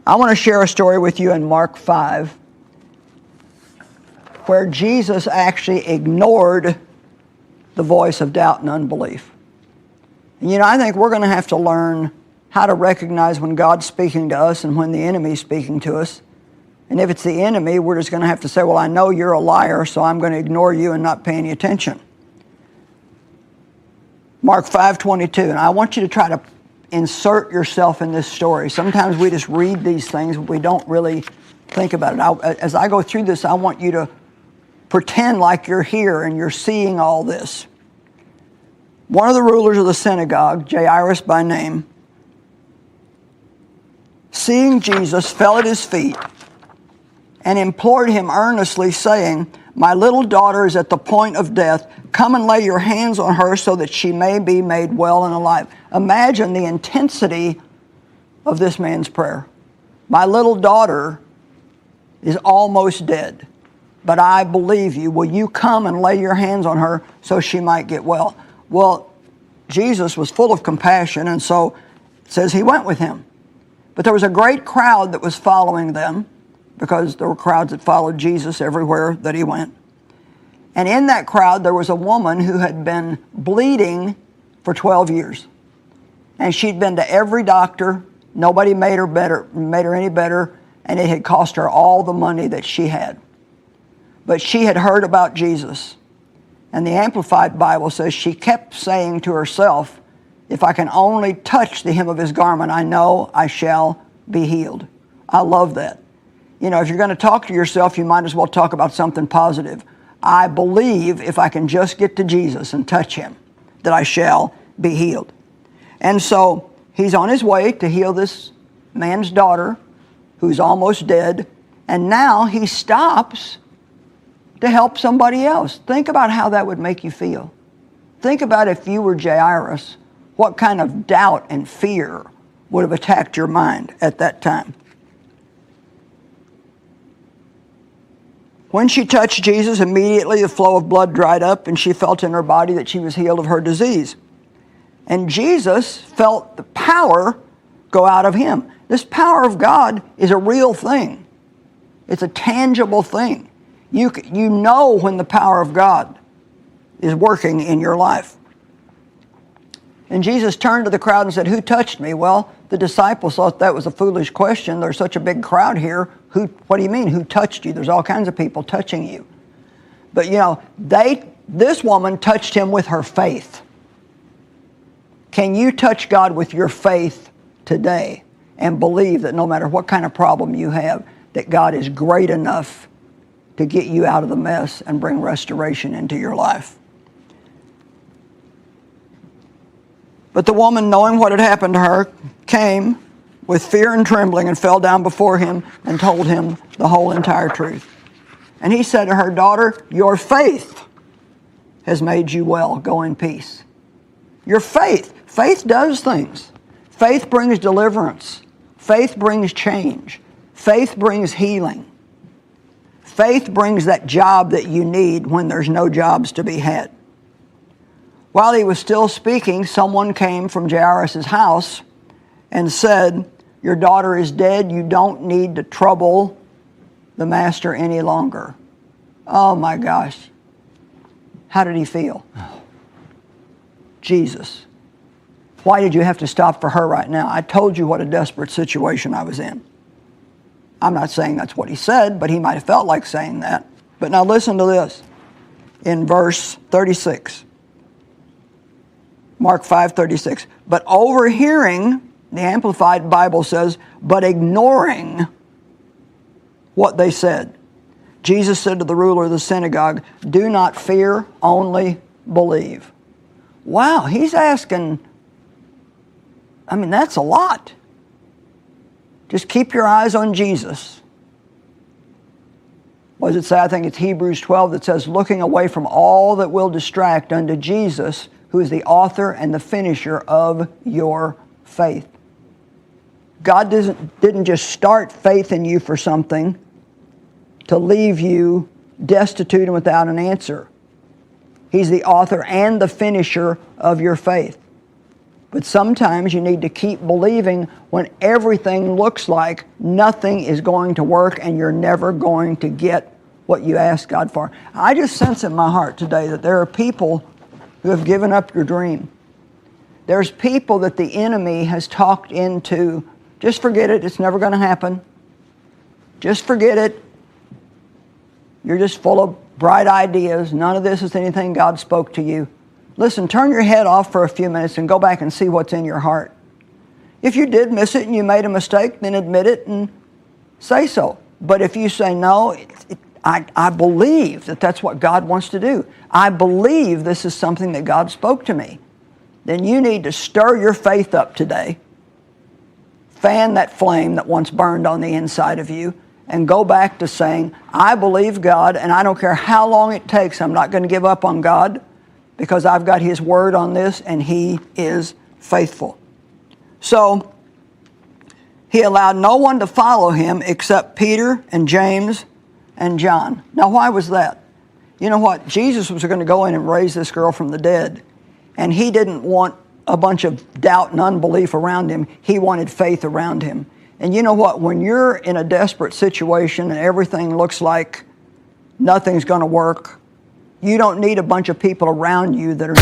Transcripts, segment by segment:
I want to share a story with you in Mark 5 where Jesus actually ignored the voice of doubt and unbelief. And I think we're going to have to learn how to recognize when God's speaking to us and when the enemy's speaking to us. And if it's the enemy, we're just going to have to say, well, I know you're a liar, so I'm going to ignore you and not pay any attention. Mark 5:22, and I want you to try to insert yourself in this story. Sometimes we just read these things, but we don't really think about it. As I go through this, I want you to pretend like you're here and you're seeing all this. One of the rulers of the synagogue, Jairus by name, seeing Jesus, fell at his feet and implored him earnestly, saying, "My little daughter is at the point of death. Come and lay your hands on her so that she may be made well and alive." Imagine the intensity of this man's prayer. My little daughter is almost dead, but I believe you. Will you come and lay your hands on her so she might get well? Well, Jesus was full of compassion, and so it says he went with him. But there was a great crowd that was following them, because there were crowds that followed Jesus everywhere that he went. And in that crowd, there was a woman who had been bleeding for 12 years. And she'd been to every doctor. Nobody made her any better, and it had cost her all the money that she had. But she had heard about Jesus. And the Amplified Bible says she kept saying to herself, "If I can only touch the hem of his garment, I know I shall be healed." I love that. If you're going to talk to yourself, you might as well talk about something positive. I believe if I can just get to Jesus and touch him, that I shall be healed. And so he's on his way to heal this man's daughter who's almost dead. And now he stops to help somebody else. Think about how that would make you feel. Think about if you were Jairus, what kind of doubt and fear would have attacked your mind at that time. When she touched Jesus, immediately the flow of blood dried up, and she felt in her body that she was healed of her disease. And Jesus felt the power go out of him. This power of God is a real thing. It's a tangible thing. You know when the power of God is working in your life. And Jesus turned to the crowd and said, "Who touched me?" Well, the disciples thought that was a foolish question. There's such a big crowd here. What do you mean, who touched you? There's all kinds of people touching you. But this woman touched him with her faith. Can you touch God with your faith today and believe that no matter what kind of problem you have, that God is great enough to get you out of the mess and bring restoration into your life? But the woman, knowing what had happened to her, came with fear and trembling and fell down before him and told him the whole entire truth. And he said to her, "Daughter, your faith has made you well. Go in peace." Your faith. Faith does things. Faith brings deliverance. Faith brings change. Faith brings healing. Faith brings that job that you need when there's no jobs to be had. While he was still speaking, someone came from Jairus' house and said, "Your daughter is dead. You don't need to trouble the master any longer." Oh my gosh. How did he feel? Jesus, why did you have to stop for her right now? I told you what a desperate situation I was in. I'm not saying that's what he said, but he might have felt like saying that. But now listen to this. In verse 36. Mark 5:36. But overhearing, the Amplified Bible says, but ignoring what they said, Jesus said to the ruler of the synagogue, "Do not fear, only believe." Wow, he's asking, that's a lot. Just keep your eyes on Jesus. What does it say? I think it's Hebrews 12 that says, looking away from all that will distract unto Jesus, who is the author and the finisher of your faith. God didn't just start faith in you for something to leave you destitute and without an answer. He's the author and the finisher of your faith. But sometimes you need to keep believing when everything looks like nothing is going to work and you're never going to get what you asked God for. I just sense in my heart today that there are people who have given up your dream. There's people that the enemy has talked into, just forget it, it's never going to happen. Just forget it. You're just full of bright ideas. None of this is anything God spoke to you. Listen, turn your head off for a few minutes and go back and see what's in your heart. If you did miss it and you made a mistake, then admit it and say so. But if you say, no, I believe that that's what God wants to do. I believe this is something that God spoke to me. Then you need to stir your faith up today. Fan that flame that once burned on the inside of you and go back to saying, I believe God, and I don't care how long it takes, I'm not going to give up on God, because I've got His word on this and He is faithful. So He allowed no one to follow Him except Peter and James and John. Now why was that? You know what? Jesus was going to go in and raise this girl from the dead, and He didn't want a bunch of doubt and unbelief around Him. He wanted faith around Him. And you know what? When you're in a desperate situation and everything looks like nothing's going to work, you don't need a bunch of people around you that are...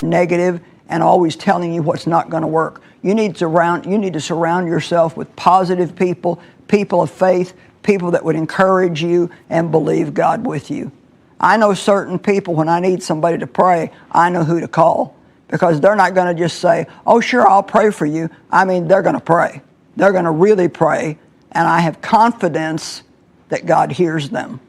negative and always telling you what's not going to work. You need to surround yourself with positive people, people of faith, people that would encourage you and believe God with you. I know certain people, when I need somebody to pray, I know who to call, because they're not going to just say, oh, sure, I'll pray for you. I mean, they're going to pray. They're going to really pray, and I have confidence that God hears them.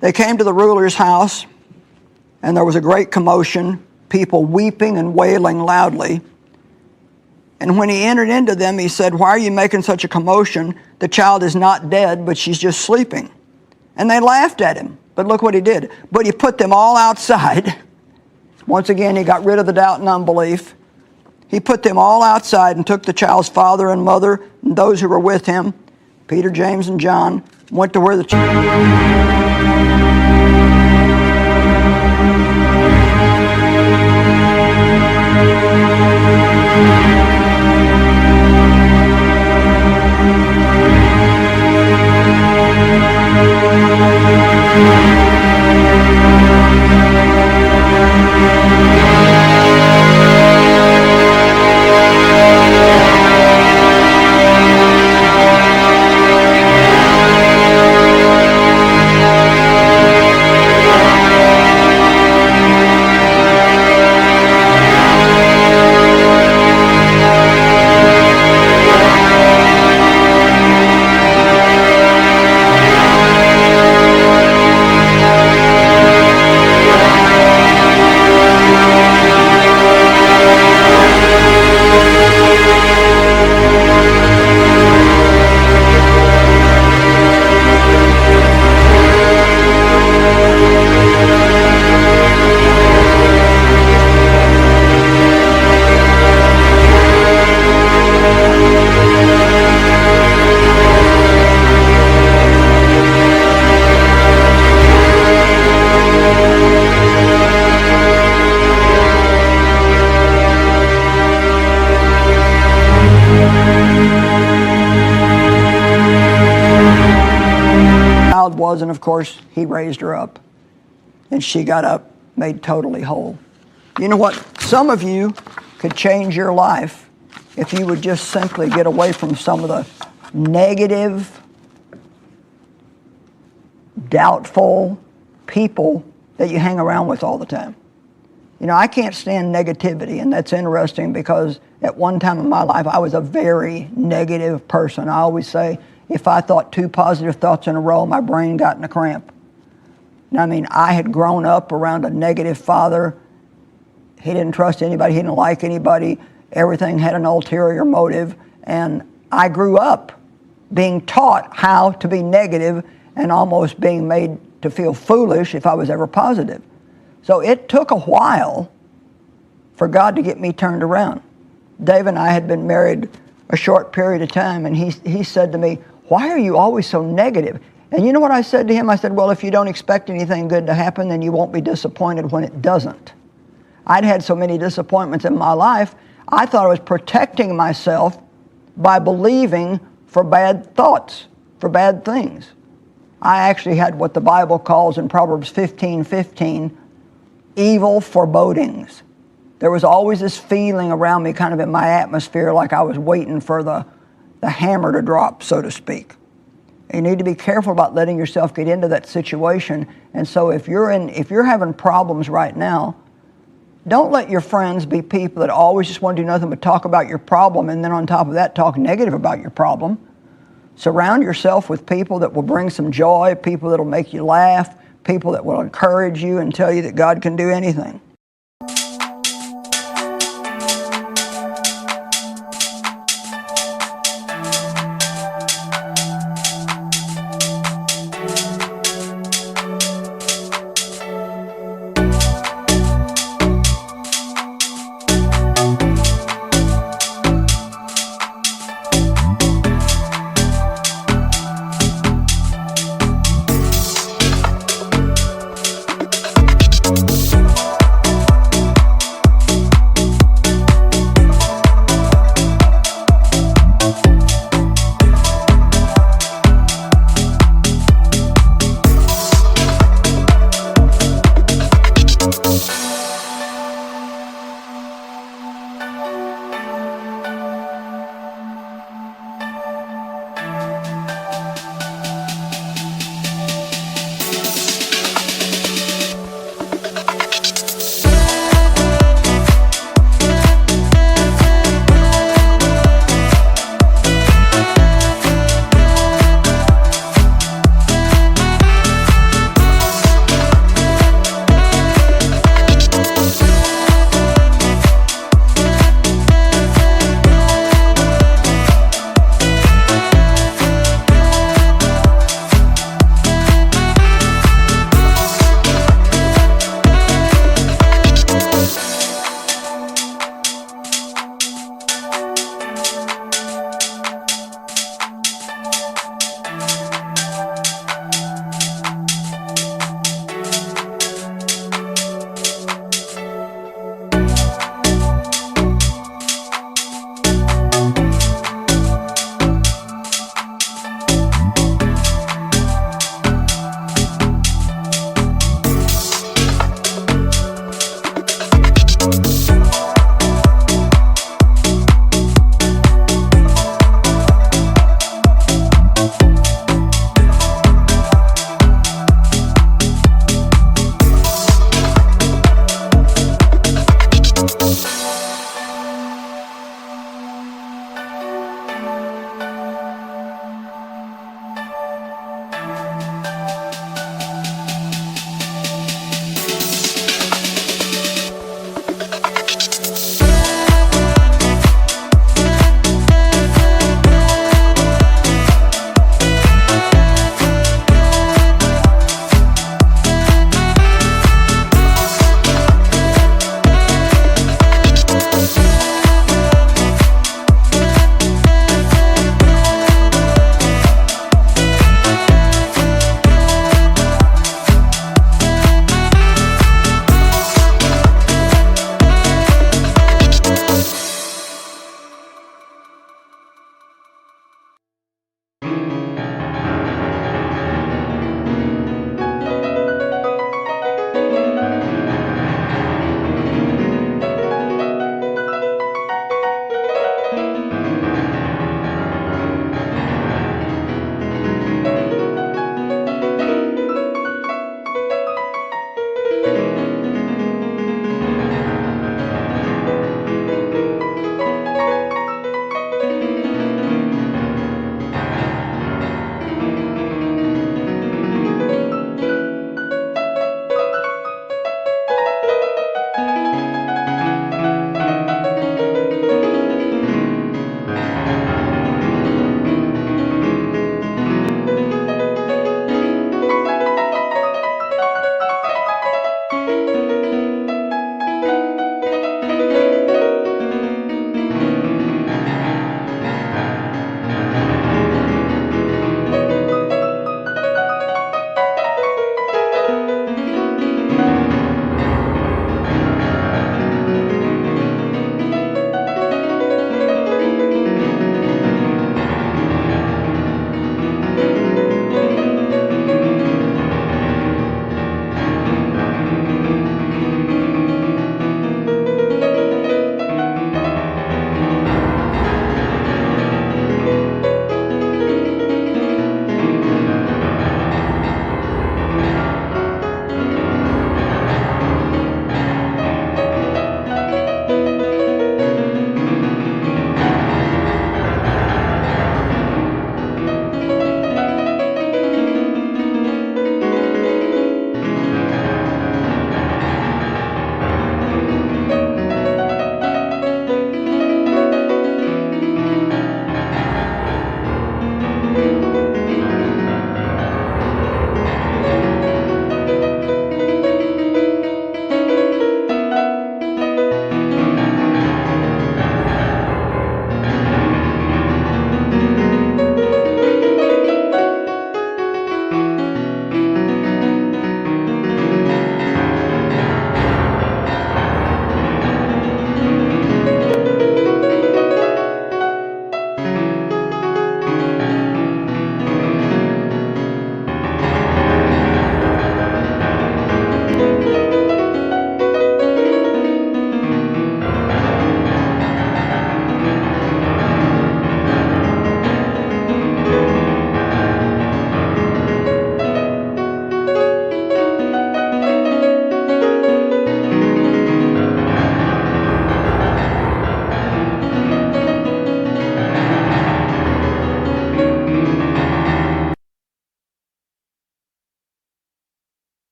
They came to the ruler's house, and there was a great commotion, people weeping and wailing loudly. And when he entered into them, he said, why are you making such a commotion? The child is not dead, but she's just sleeping. And they laughed at him. But look what he did. But he put them all outside. Once again, he got rid of the doubt and unbelief. He put them all outside and took the child's father and mother and those who were with him, Peter, James, and John, went to where the child... child was, and of course, he raised her up. And she got up, made totally whole. You know what? Some of you could change your life if you would just simply get away from some of the negative, doubtful people that you hang around with all the time. You know, I can't stand negativity, and that's interesting because at one time in my life, I was a very negative person. I always say, if I thought 2 positive thoughts in a row, my brain got in a cramp. And I mean, I had grown up around a negative father. He didn't trust anybody. He didn't like anybody. Everything had an ulterior motive. And I grew up being taught how to be negative and almost being made to feel foolish if I was ever positive. So it took a while for God to get me turned around. Dave and I had been married a short period of time, and he said to me, "Why are you always so negative?" And you know what I said to him? I said, "Well, if you don't expect anything good to happen, then you won't be disappointed when it doesn't." I'd had so many disappointments in my life, I thought I was protecting myself by believing for bad thoughts, for bad things. I actually had what the Bible calls in Proverbs 15:15, evil forebodings. There was always this feeling around me, kind of in my atmosphere, like I was waiting for the hammer to drop, so to speak. You need to be careful about letting yourself get into that situation. And so if you're having problems right now, don't let your friends be people that always just want to do nothing but talk about your problem, and then on top of that talk negative about your problem. Surround yourself with people that will bring some joy, people that will make you laugh, people that will encourage you and tell you that God can do anything.